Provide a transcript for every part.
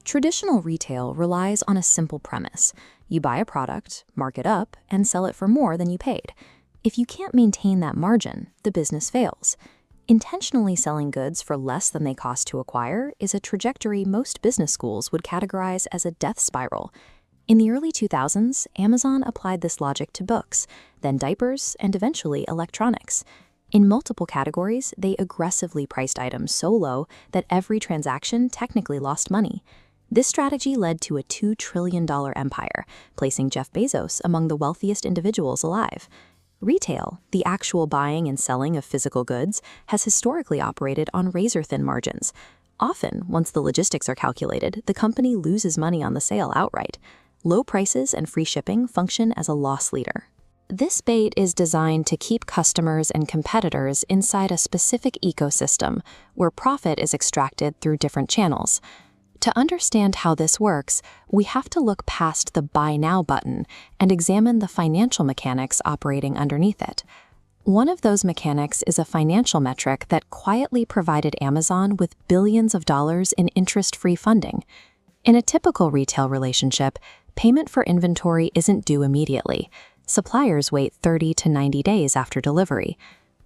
Traditional retail relies on a simple premise. You buy a product, mark it up, and sell it for more than you paid. If you can't maintain that margin, the business fails. Intentionally selling goods for less than they cost to acquire is a trajectory most business schools would categorize as a death spiral. In the early 2000s, Amazon applied this logic to books, then diapers, and eventually electronics. In multiple categories, they aggressively priced items so low that every transaction technically lost money. This strategy led to a $2 trillion empire, placing Jeff Bezos among the wealthiest individuals alive. Retail, the actual buying and selling of physical goods, has historically operated on razor-thin margins. Often, once the logistics are calculated, the company loses money on the sale outright. Low prices and free shipping function as a loss leader. This bait is designed to keep customers and competitors inside a specific ecosystem where profit is extracted through different channels. To understand how this works, we have to look past the Buy Now button and examine the financial mechanics operating underneath it. One of those mechanics is a financial metric that quietly provided Amazon with billions of dollars in interest-free funding. In a typical retail relationship, payment for inventory isn't due immediately. Suppliers wait 30 to 90 days after delivery.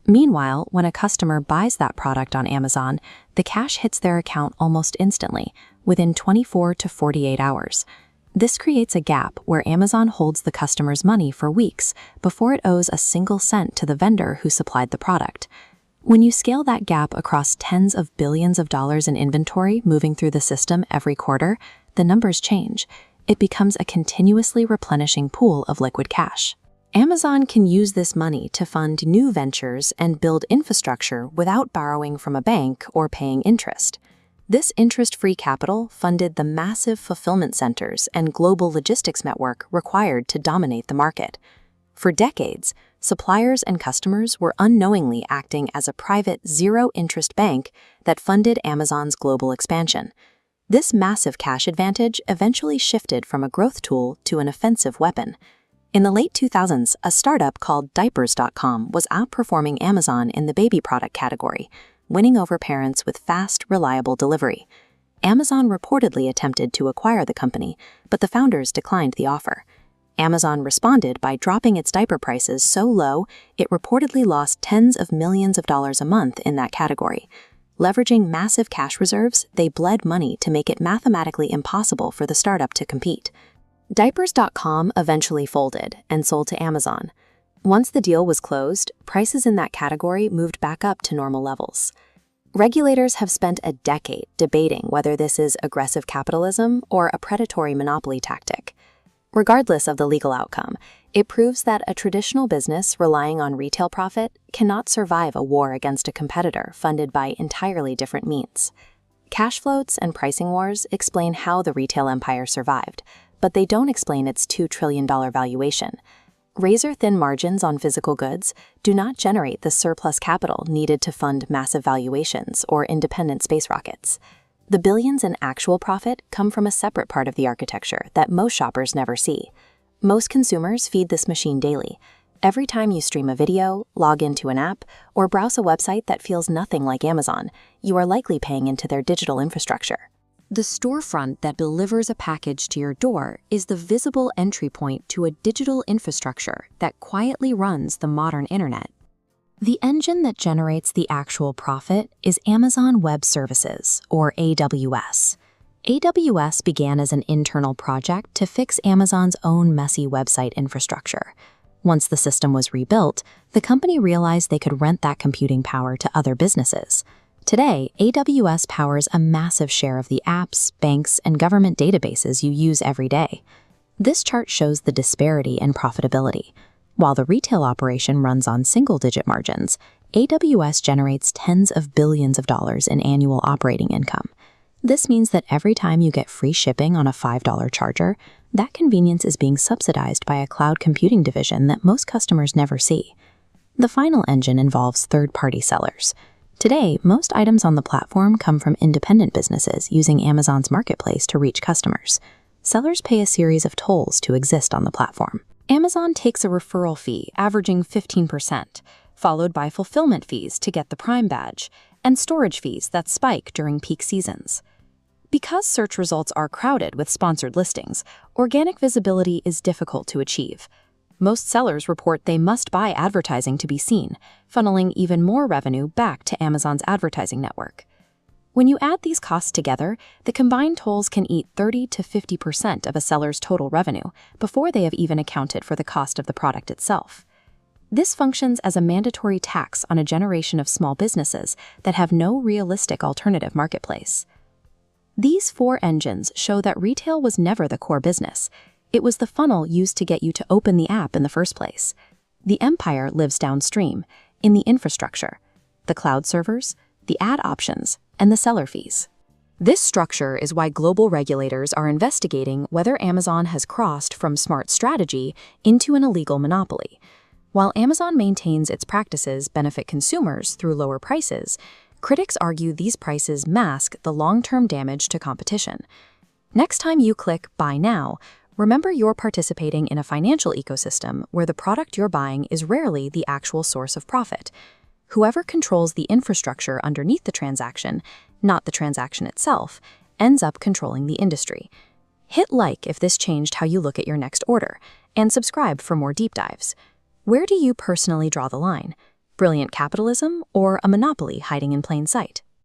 Meanwhile, when a customer buys that product on Amazon, the cash hits their account almost instantly, within 24 to 48 hours. This creates a gap where Amazon holds the customer's money for weeks before it owes a single cent to the vendor who supplied the product. When you scale that gap across tens of billions of dollars in inventory moving through the system every quarter, the numbers change. It becomes a continuously replenishing pool of liquid cash. Amazon can use this money to fund new ventures and build infrastructure without borrowing from a bank or paying interest. This interest-free capital funded the massive fulfillment centers and global logistics network required to dominate the market. For decades, suppliers and customers were unknowingly acting as a private zero-interest bank that funded Amazon's global expansion. This massive cash advantage eventually shifted from a growth tool to an offensive weapon. In the late 2000s, a startup called diapers.com was outperforming Amazon in the baby product category, winning over parents with fast, reliable delivery. Amazon reportedly attempted to acquire the company, but the founders declined the offer. Amazon responded by dropping its diaper prices so low it reportedly lost tens of millions of dollars a month in that category. Leveraging massive cash reserves, they bled money to make it mathematically impossible for the startup to compete. Diapers.com eventually folded and sold to Amazon. Once the deal was closed, prices in that category moved back up to normal levels. Regulators have spent a decade debating whether this is aggressive capitalism or a predatory monopoly tactic. Regardless of the legal outcome, it proves that a traditional business relying on retail profit cannot survive a war against a competitor funded by entirely different means. Cash floats and pricing wars explain how the retail empire survived, but they don't explain its $2 trillion valuation. Razor-thin margins on physical goods do not generate the surplus capital needed to fund massive valuations or independent space rockets. The billions in actual profit come from a separate part of the architecture that most shoppers never see. Most consumers feed this machine daily. Every time you stream a video, log into an app, or browse a website that feels nothing like Amazon, you are likely paying into their digital infrastructure. The storefront that delivers a package to your door is the visible entry point to a digital infrastructure that quietly runs the modern internet. The engine that generates the actual profit is Amazon Web Services, or AWS. AWS began as an internal project to fix Amazon's own messy website infrastructure. Once the system was rebuilt, the company realized they could rent that computing power to other businesses. Today, AWS powers a massive share of the apps, banks, and government databases you use every day. This chart shows the disparity in profitability. While the retail operation runs on single-digit margins, AWS generates tens of billions of dollars in annual operating income. This means that every time you get free shipping on a $5 charger, that convenience is being subsidized by a cloud computing division that most customers never see. The final engine involves third-party sellers. Today, most items on the platform come from independent businesses using Amazon's marketplace to reach customers. Sellers pay a series of tolls to exist on the platform. Amazon takes a referral fee averaging 15%, followed by fulfillment fees to get the Prime badge, and storage fees that spike during peak seasons. Because search results are crowded with sponsored listings, organic visibility is difficult to achieve. Most sellers report they must buy advertising to be seen, funneling even more revenue back to Amazon's advertising network. When you add these costs together, the combined tolls can eat 30 to 50% of a seller's total revenue before they have even accounted for the cost of the product itself. This functions as a mandatory tax on a generation of small businesses that have no realistic alternative marketplace. These four engines show that retail was never the core business. It was the funnel used to get you to open the app in the first place. The empire lives downstream, in the infrastructure, the cloud servers, the ad options, and the seller fees. This structure is why global regulators are investigating whether Amazon has crossed from smart strategy into an illegal monopoly. While Amazon maintains its practices benefit consumers through lower prices, critics argue these prices mask the long-term damage to competition. Next time you click Buy Now, remember you're participating in a financial ecosystem where the product you're buying is rarely the actual source of profit. Whoever controls the infrastructure underneath the transaction, not the transaction itself, ends up controlling the industry. Hit like if this changed how you look at your next order, and subscribe for more deep dives. Where do you personally draw the line? Brilliant capitalism or a monopoly hiding in plain sight?